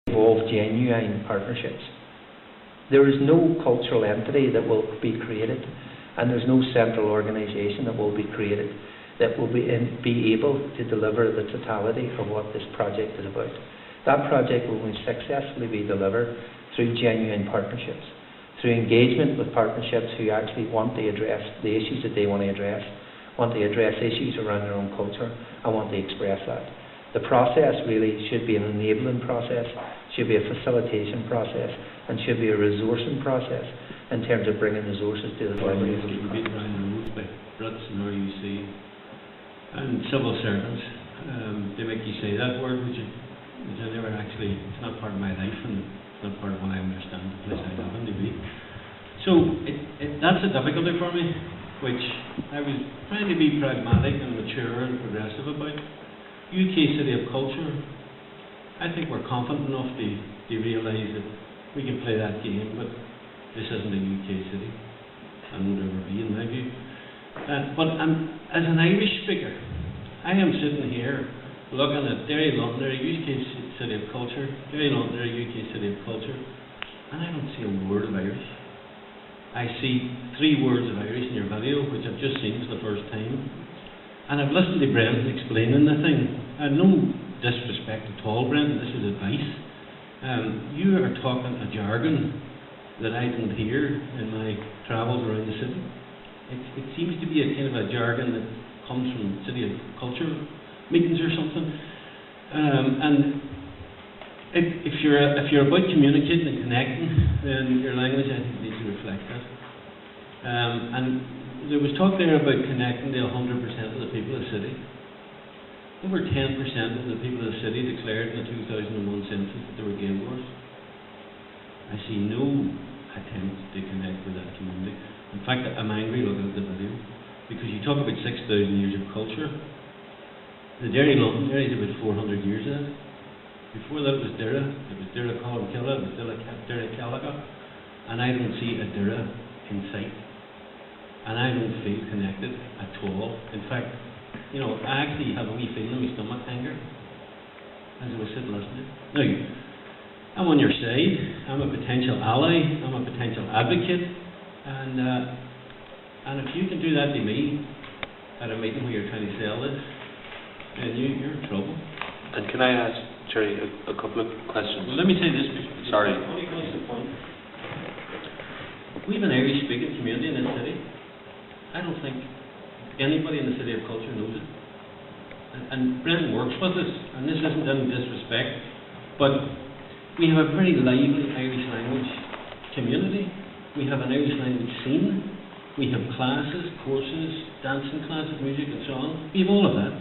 involve genuine partnerships. There is no cultural entity that will be created, and there's no central organisation that will be created that will be able to deliver the totality of what this project is about. That project will successfully be delivered through genuine partnerships, through engagement with partnerships who actually want to address the issues that they want to address, want to address issues around their own culture, and want to express that. The process really should be an enabling process, should be a facilitation process, and should be a resourcing process in terms of bringing resources to the delivery. We're beaten around the roof by Brits and RUC and civil servants. They make you say that word, which I never actually, it's not part of my life, and it's not part of what I understand the place I happen to be. So that's a difficulty for me, which I was trying to be pragmatic and mature and progressive about. UK City of Culture, I think we're confident enough to realise that we can play that game, but this isn't a UK city, and won't ever be in my view. But as an Irish speaker, I am sitting here looking at Derry, Londonderry, UK City of Culture, Derry, Londonderry, UK City of Culture, and I don't see a word of Irish. I see 3 words of Irish in your video, which I've just seen for the first time, and I've listened to Brendan explaining the thing. And no disrespect at all, Brendan, this is advice. You are talking a jargon that I didn't hear in my travels around the city. It seems to be a kind of a jargon that comes from City of Culture meetings or something. And if you're about communicating and connecting, then your language, I think, needs to reflect that. And there was talk there about connecting to 100% of the people of the city. Over 10% of the people of the city declared in the 2001 census that they were Gaelaras. I see no attempt to connect with that community. In fact, I'm angry looking at the video, because you talk about 6,000 years of culture. The Derry Londonderry is about 400 years of it. Before that it was Derry, Colmcille, it was Derry Callaga, and I don't see a Derry in sight. And I don't feel connected at all. In fact, you know, I actually have a wee feeling in my stomach anger as I was sitting listening. Now, I'm on your side. I'm a potential ally. I'm a potential advocate. And if you can do that to me at a meeting where you're trying to sell this, then you're in trouble. And can I ask Jerry a couple of questions? Well, let me say this. Sorry. Only goes to the point. We have an Irish-speaking community in this city. I don't think anybody in the City of Culture knows it. And Brendan works with us, and this isn't any disrespect, but we have a pretty lively Irish language community. We have an Irish language scene. We have classes, courses, dancing classes, music and so on. We have all of that.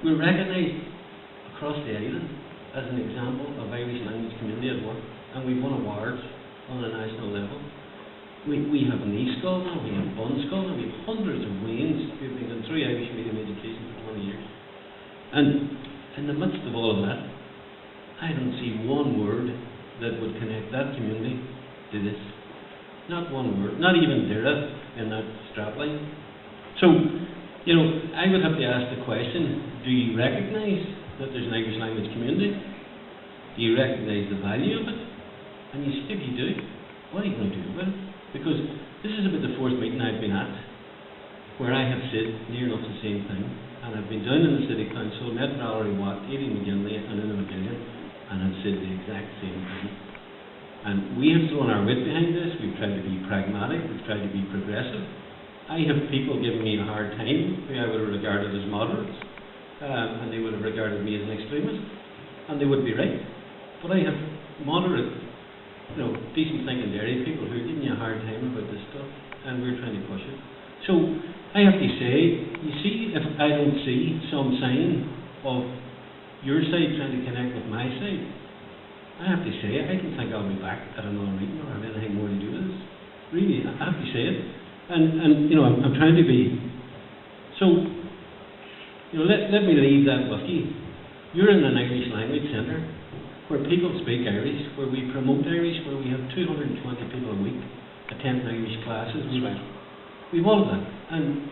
We're recognised across the island as an example of Irish language community at work, and we've won awards on a national level. We have an e-school now, we have Bun School now, we have hundreds of ways. We've been going through Irish medium education for 20 years. And in the midst of all of that, I don't see one word that would connect that community to this. Not one word, not even Derry in that strapline. So, you know, I would have to ask the question, do you recognise that there's an Irish language community? Do you recognise the value of it? And you see, if you do, what are you going to do about it? Because this is about the 4th meeting I've been at, where I have said near enough the same thing, and I've been down in the City Council, met Valerie Watt, Aileen McGinley, and Una McGillian, and I've said the exact same thing. And we have thrown our weight behind this. We've tried to be pragmatic, we've tried to be progressive. I have people giving me a hard time who I would have regarded as moderates, and they would have regarded me as an extremist, and they would be right. But I have moderate, you know, decent thinking Derry people who are giving you a hard time about this stuff, and we're trying to push it. So I have to say, you see, if I don't see some sign of your side trying to connect with my side, I have to say, I don't think I'll be back at another meeting or have anything more to do with this. Really, I have to say it. And you know, I'm trying to be. So, you know, let me leave that with you. You're in an Irish language centre where people speak Irish, where we promote Irish, where we have 220 people a week attending Irish classes. We've all of that. And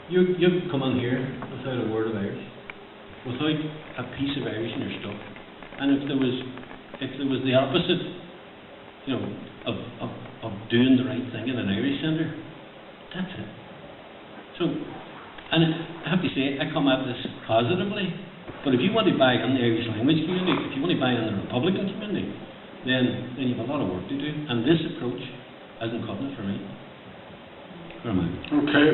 you've come on here without a word of Irish, without a piece of Irish in your stuff. And if there was if there was the opposite, you know, of doing the right thing in an Irish centre, that's it. So, and I have to say, I come at this positively, but if you want to buy in the Irish language community, if you want to buy in the Republican community, then you have a lot of work to do, and this approach isn't cutting it for me. Where am I? Okay.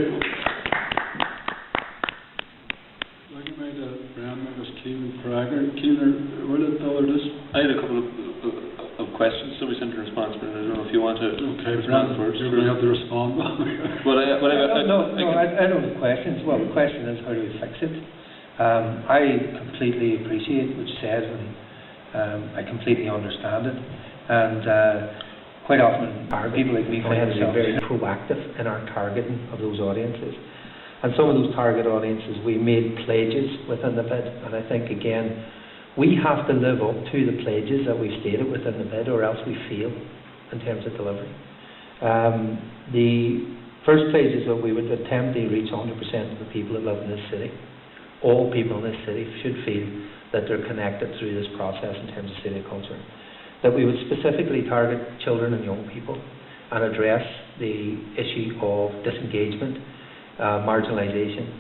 Like I made a brand that was Keelan Cragger. Keelan, will it tell her this? I had a couple of questions that we sent in response, but I don't know if you want to respond first. You're going to have to respond. No, I don't have questions. Well, the question is, how do we fix it? I completely appreciate what you said, and I completely understand it. And quite often, people like me find ourselves very proactive in our targeting of those audiences. And some of those target audiences, we made pledges within the bid, and I think, again, we have to live up to the pledges that we stated within the bid, or else we fail in terms of delivery. The first pledge is that we would attempt to reach 100% of the people that live in this city. All people in this city should feel that they're connected through this process in terms of city culture. That we would specifically target children and young people and address the issue of disengagement, marginalisation,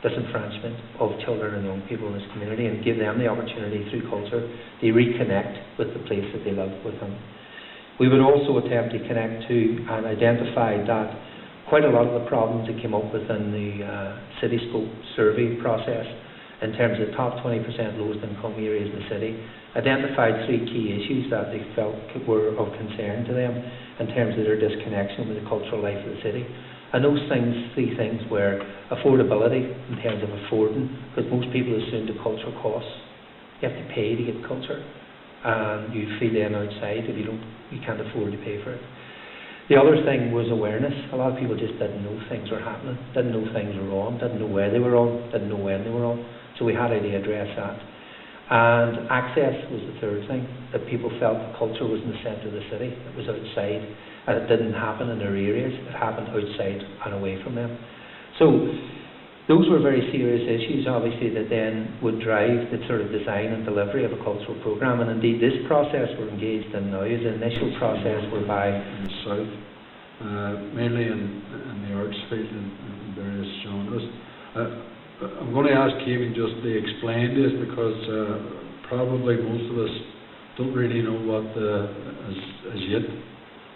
disenfranchisement of children and young people in this community, and give them the opportunity through culture to reconnect with the place that they love within. We would also attempt to connect to and identify that quite a lot of the problems that came up within the City Scope survey process in terms of the top 20% lowest income areas in the city, identified 3 key issues that they felt were of concern to them in terms of their disconnection with the cultural life of the city. And those things, 3 things, were affordability in terms of affording, because most people assume the cultural costs. You have to pay to get culture, and you feel then outside if you can't afford to pay for it. The other thing was awareness. A lot of people just didn't know things were happening, didn't know things were wrong, didn't know where they were wrong, didn't know when they were wrong. So we had to address that. And access was the third thing, that people felt the culture was in the centre of the city, it was outside, and it didn't happen in their areas, it happened outside and away from them. So those were very serious issues, obviously, that then would drive the sort of design and delivery of a cultural programme. And indeed, this process we're engaged in now is an initial process whereby in the south, mainly in the arts field and various genres. I'm going to ask Kevin just to explain this, because probably most of us don't really know what as yet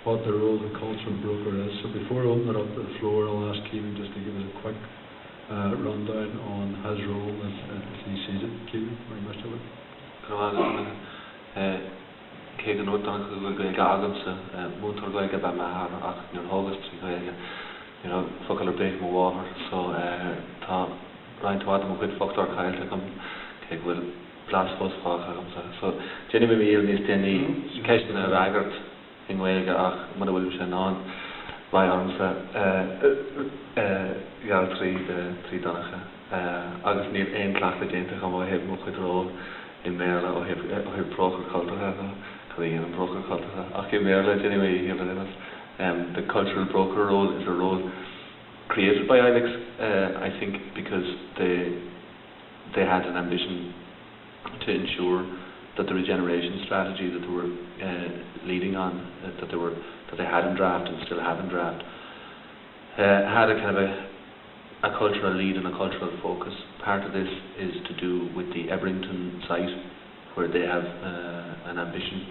what the role of the cultural broker is. So before I open it up to the floor, I'll ask Kevin just to give us a quick rundown on his role as he sees it. Kevin, very much of it. Céad nó don go gaeilge agamsa, mútar gaeilge ba mahar ach níor hógas trí gaeilge, you know, focail break mo water, so tá Ryan Tawad mo good fucked our Kyle come take will blast was so Jenny maybe il nis denny question a ragart in gaeilge ach mother will be on by armsa gal trí donnacha agus níl ein class a gente come I have mo chudró in Merla or have broker culture Korean and broker culture ach in Merla anyway here the cultural broker role is a role created by Ilex, I think, because they had an ambition to ensure that the regeneration strategy that they were leading on, that they had in draft and still have in draft, had a kind of a cultural lead and a cultural focus. Part of this is to do with the Ebrington site, where they have an ambition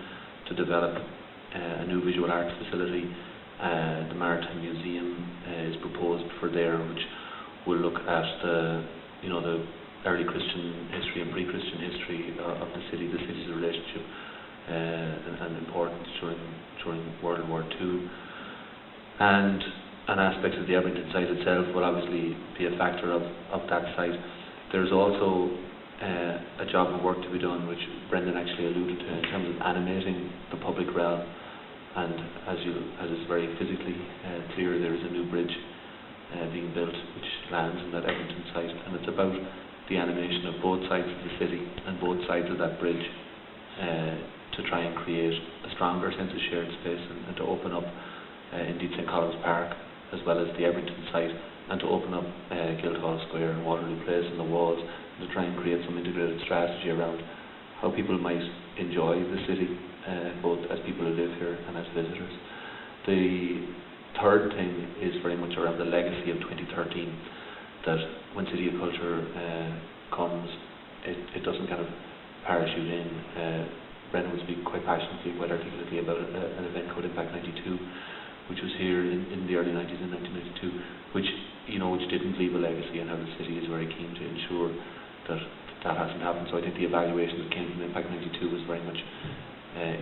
to develop a new visual arts facility. The Maritime Museum is proposed for there, which will look at the early Christian history and pre-Christian history of the city's relationship and importance during World War II. And an aspect of the Ebrington site itself will obviously be a factor of that site. There's also a job of work to be done, which Brendan actually alluded to, in terms of animating the public realm. And as is very physically clear, there is a new bridge being built which lands in that Ebrington site, and it's about the animation of both sides of the city and both sides of that bridge to try and create a stronger sense of shared space and to open up indeed St. Colum's Park as well as the Ebrington site, and to open up Guildhall Square and Waterloo Place and the walls, and to try and create some integrated strategy around how people might enjoy the city, both as people who live here and as visitors. The third thing is very much around the legacy of 2013, that when City of Culture comes, it doesn't kind of parachute in. Brendan would speak quite passionately, quite articulately about an event called Impact 92, which was here in the early 90s, in 1992, which didn't leave a legacy, and how the city is very keen to ensure that hasn't happened. So I think the evaluation that came from Impact 92 was very much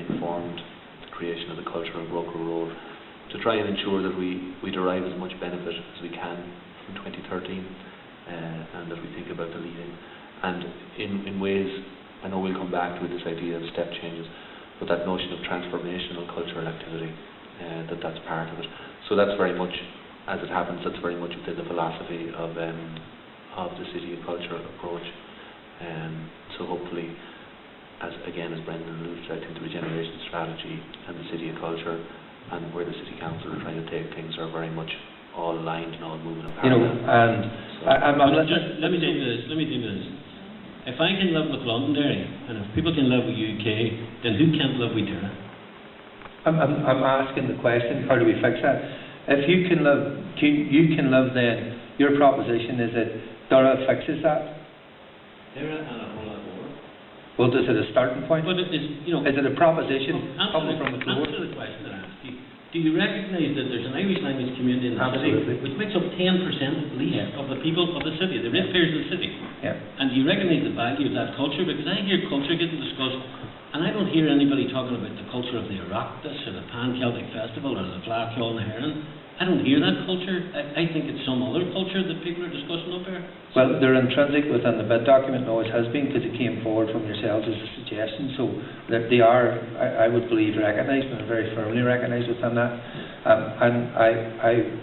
informed the creation of the cultural broker role to try and ensure that we derive as much benefit as we can from 2013, and that we think about the leading. And in ways, I know we'll come back to this idea of step changes, but that notion of transformational cultural activity, that's part of it. So that's very much, as it happens, that's very much within the philosophy of the City of Culture approach. So hopefully, as Brendan alluded to, I think the regeneration strategy and the City of Culture and where the City Council are trying to take things are very much all aligned and all moving in parallel. And let me do this. If I can love with London, Derry, and if people can love with UK, then who can't love with Derry? I'm asking the question, how do we fix that? If you can love, then your proposition is that Derry fixes that. Derry and a whole lot more. Well, is it a starting point? But it is, is it a proposition coming from the floor? Answer the question that I asked you. Do you recognise that there's an Irish language community in the Absolutely. city which makes up 10% at least of the people of the city, the ratepayers of the city? Yeah. And do you recognise the value of that culture? Because I hear culture getting discussed, and I don't hear anybody talking about the culture of the Oireachtas or the Pan-Celtic Festival or the Fleadh and the herein. I don't hear that culture. I think it's some other culture that people are discussing up there. Well, they're intrinsic within the bid document, and always has been, because it came forward from yourselves as a suggestion. So that they are, I would believe, recognised, and very firmly recognised within that. And I,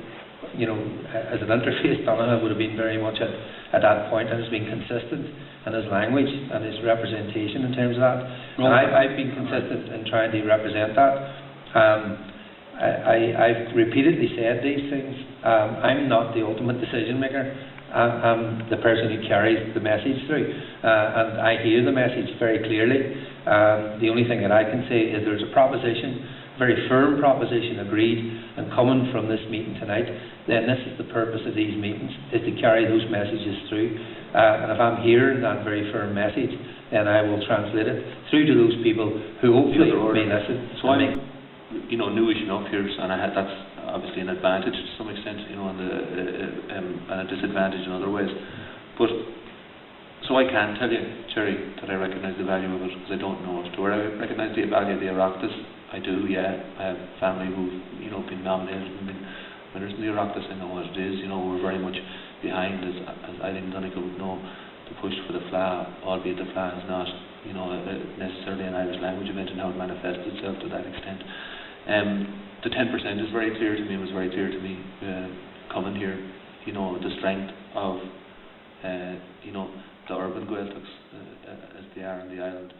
as an interface, Donagh would have been very much at that point, and has been consistent in his language and his representation in terms of that. And I've been consistent in trying to represent that. I've repeatedly said these things. I'm not the ultimate decision maker. I'm the person who carries the message through, and I hear the message very clearly. The only thing that I can say is there's a proposition, very firm proposition agreed and coming from this meeting tonight. Then this is the purpose of these meetings, is to carry those messages through. And if I'm hearing that very firm message, then I will translate it through to those people who hopefully may listen. So I'm newish enough here, and that's obviously an advantage to some extent, and a disadvantage in other ways. But so I can tell you, Jerry, that I recognise the value of it, because I don't know it. Do I recognise the value of the Oireachtas? I do, yeah. I have family who've been nominated and been winners in the Oireachtas. I know what it is. We're very much behind, as Eileen Donegal would know, the push for the Fleadh, albeit the Fleadh is not necessarily an Irish language event, and how it manifests itself to that extent. The 10% is very clear to me, was very clear to me coming here. The strength of the urban Gaeltachts, as they are in the island,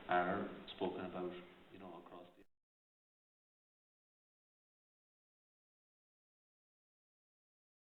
are spoken about